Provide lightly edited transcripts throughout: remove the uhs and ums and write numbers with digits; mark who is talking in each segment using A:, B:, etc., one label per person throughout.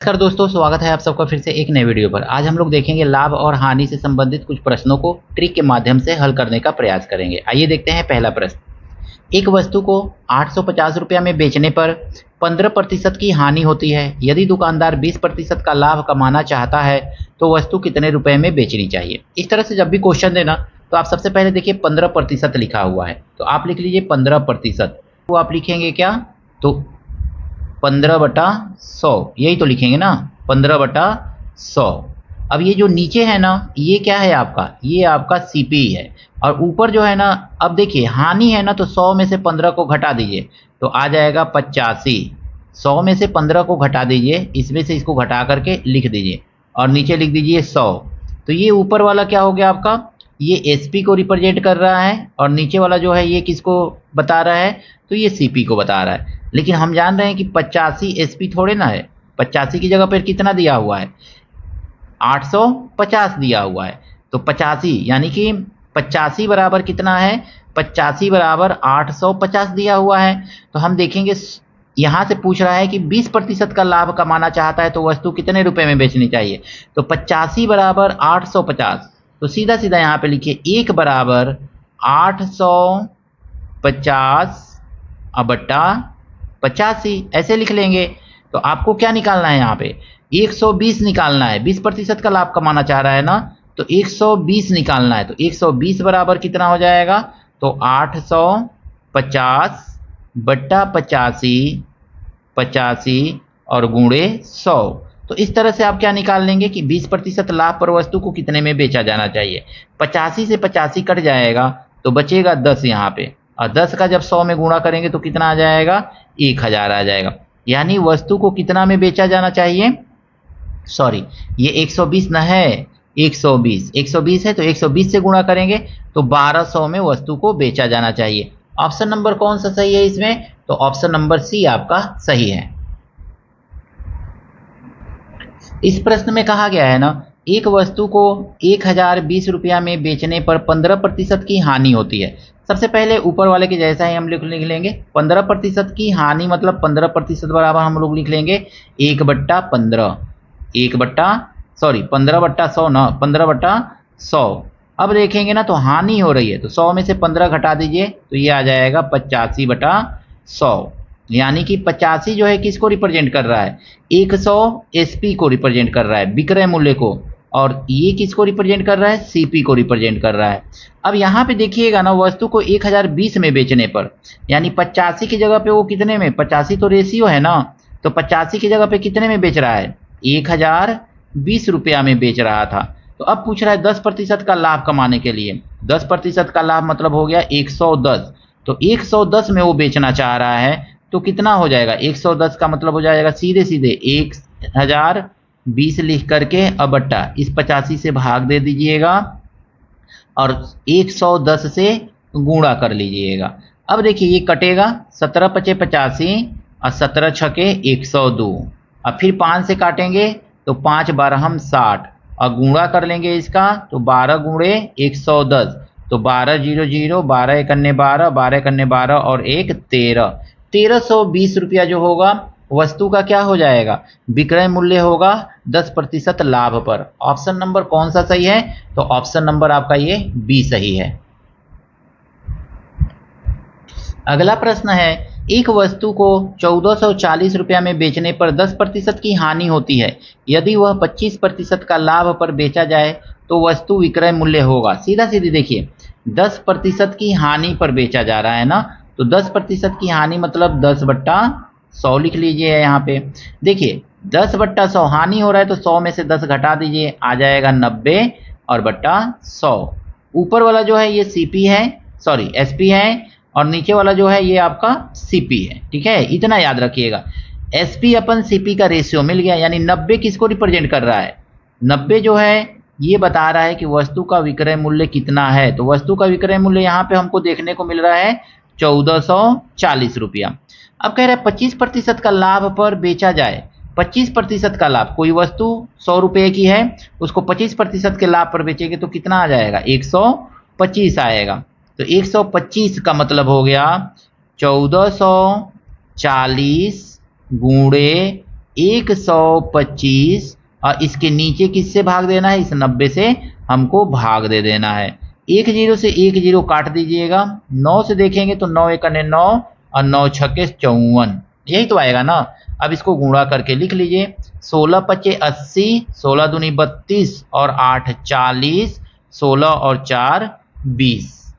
A: नमस्कार दोस्तों, स्वागत है आप सबका फिर से एक नए वीडियो पर। आज हम लोग देखेंगे लाभ और हानि से संबंधित कुछ प्रश्नों को ट्रिक के माध्यम से हल करने का प्रयास करेंगे। आइए देखते हैं पहला प्रश्न। एक वस्तु को 850 रुपया में बेचने पर 15% की हानि होती है। यदि दुकानदार 20% का लाभ कमाना चाहता है तो वस्तु कितने रुपए में बेचनी चाहिए। इस तरह से जब भी क्वेश्चन देना तो आप सबसे पहले देखिए 15% लिखा हुआ है, तो आप लिख लीजिए 15%। तो आप लिखेंगे क्या, तो 15/100, यही तो लिखेंगे ना, 15/100। अब ये जो नीचे है ना, ये क्या है आपका, ये आपका सीपी है। और ऊपर जो है ना, अब देखिए हानि है ना, तो 100 में से 15 को घटा दीजिए तो आ जाएगा 85। 100 में से 15 को घटा दीजिए, इसमें से इसको घटा करके लिख दीजिए और नीचे लिख दीजिए 100। तो ये ऊपर वाला क्या हो गया आपका, ये एसपी को रिप्रेजेंट कर रहा है और नीचे वाला जो है ये किसको बता रहा है, तो ये सीपी को बता रहा है। लेकिन हम जान रहे हैं कि 85 एसपी थोड़े ना है। 85 की जगह पर कितना दिया हुआ है, 850 दिया हुआ है। तो 85 यानी कि 85 बराबर कितना है, 85 बराबर 850 दिया हुआ है। तो हम देखेंगे यहाँ से पूछ रहा है कि 20% का लाभ कमाना चाहता है तो वस्तु कितने रुपए में बेचनी चाहिए। तो 85 बराबर 850, तो सीधा सीधा यहाँ पे लिखिए 1 बराबर 850 बट्टा 85, ऐसे लिख लेंगे। तो आपको क्या निकालना है, यहाँ पे 120 निकालना है। 20% का लाभ कमाना चाह रहा है ना, तो 120 निकालना है। तो 120 बराबर कितना हो जाएगा, तो 850 बट्टा 85, 85 और गुणे 100। तो इस तरह से आप क्या निकाल लेंगे कि 20% लाभ पर वस्तु को कितने में बेचा जाना चाहिए। 85 से 85 कट जाएगा तो बचेगा 10 यहाँ पे, और 10 का जब 100 में गुणा करेंगे तो कितना आ जाएगा, 1000 आ जाएगा। यानी वस्तु को कितना में बेचा जाना चाहिए, सॉरी ये 120 न है, 120 है तो 120 से गुणा करेंगे तो 1200 में वस्तु को बेचा जाना चाहिए। ऑप्शन नंबर कौन सा सही है इसमें, तो ऑप्शन नंबर सी आपका सही है। इस प्रश्न में कहा गया है ना, एक वस्तु को 1020 रुपया में बेचने पर 15% की हानि होती है। सबसे पहले ऊपर वाले के जैसा ही हम लिख लेंगे, 15% की हानि मतलब 15% बराबर हम लोग लिख लेंगे 1/15, 15/100 ना, 15/100। अब देखेंगे ना तो हानि हो रही है तो 100 में से 15 घटा दीजिए तो ये आ जाएगा 85/100। यानी कि 85 जो है किसको रिप्रेजेंट कर रहा है, 100 एसपी को रिप्रेजेंट कर रहा है, विक्रय मूल्य को, और ये किसको रिप्रेजेंट कर रहा है, सीपी को रिप्रेजेंट कर रहा है। अब यहाँ पे देखिएगा ना, वस्तु को 1020 में बेचने पर, यानी 85 की जगह पे वो कितने में, 85 तो रेशियो है ना, तो 85 की जगह पे कितने में बेच रहा है, 1020 रुपया में बेच रहा था। तो अब पूछ रहा है 10% का लाभ कमाने के लिए। 10% का लाभ मतलब हो गया 110, तो 110 में वो बेचना चाह रहा है तो कितना हो जाएगा, 110 का मतलब हो जाएगा सीधे सीधे 1020 लिख करके अब बट्टा इस 85 से भाग दे दीजिएगा और 110 से गुणा कर लीजिएगा। अब देखिए ये कटेगा, 17 पचे 85 और 17 छके 102। अब फिर 5 से काटेंगे तो 5 12 60 और गुणा कर लेंगे इसका तो 12 गुणे 110, तो 12 0 0, 12 एक अन्य 12, 12 एक अन्य 12 और 1 13। 1320 रुपया जो होगा वस्तु का क्या हो जाएगा, विक्रय मूल्य होगा 10% लाभ पर। ऑप्शन नंबर कौन सा सही है, तो ऑप्शन नंबर आपका ये बी सही है। अगला प्रश्न है, एक वस्तु को 1440 रुपया में बेचने पर 10% की हानि होती है। यदि वह 25% का लाभ पर बेचा जाए तो वस्तु विक्रय मूल्य होगा। सीधा सीधी देखिए, 10% की हानि पर बेचा जा रहा है ना, तो 10% की हानि मतलब 10/100 लिख लीजिए। यहाँ पे देखिए 10/100 हानि हो रहा है तो 100 में से 10 घटा दीजिए, आ जाएगा 90 और बट्टा 100। ऊपर वाला जो है ये सीपी है, सॉरी एसपी है, और नीचे वाला जो है ये आपका सीपी है। ठीक है, इतना याद रखिएगा, एसपी अपन सीपी का रेशियो मिल गया। यानी 90 किसको रिप्रेजेंट कर रहा है, 90 जो है ये बता रहा है कि वस्तु का विक्रय मूल्य कितना है। तो वस्तु का विक्रय मूल्य यहाँ पे हमको देखने को मिल रहा है 1440 रुपया। अब कह रहा है 25% का लाभ पर बेचा जाए। 25% का लाभ, कोई वस्तु 100 रुपये की है, उसको 25% के लाभ पर बेचेंगे तो कितना आ जाएगा, 125 आएगा। तो 125 का मतलब हो गया 1440 गुणे 125 और इसके नीचे किससे भाग देना है, इस 90 से हमको भाग दे देना है। 1 0 से 1 0 काट दीजिएगा, 9 से देखेंगे तो 9 एकने 9 और 9 छक्के 54, यही तो आएगा ना। अब इसको गुणा करके लिख लीजिए, 16 पचे 80, 16 दूनी 32 और 8 40, 16 और 4 20।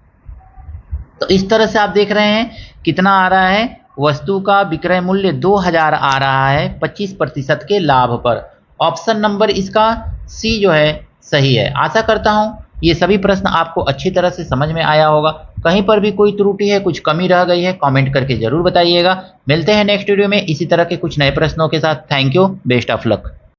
A: तो इस तरह से आप देख रहे हैं कितना आ रहा है, वस्तु का विक्रय मूल्य 2000 आ रहा है 25% के लाभ पर। ऑप्शन नंबर इसका सी जो है सही है। आशा करता हूं ये सभी प्रश्न आपको अच्छी तरह से समझ में आया होगा। कहीं पर भी कोई त्रुटि है, कुछ कमी रह गई है, कमेंट करके जरूर बताइएगा। मिलते हैं नेक्स्ट वीडियो में इसी तरह के कुछ नए प्रश्नों के साथ। Thank you, best of luck.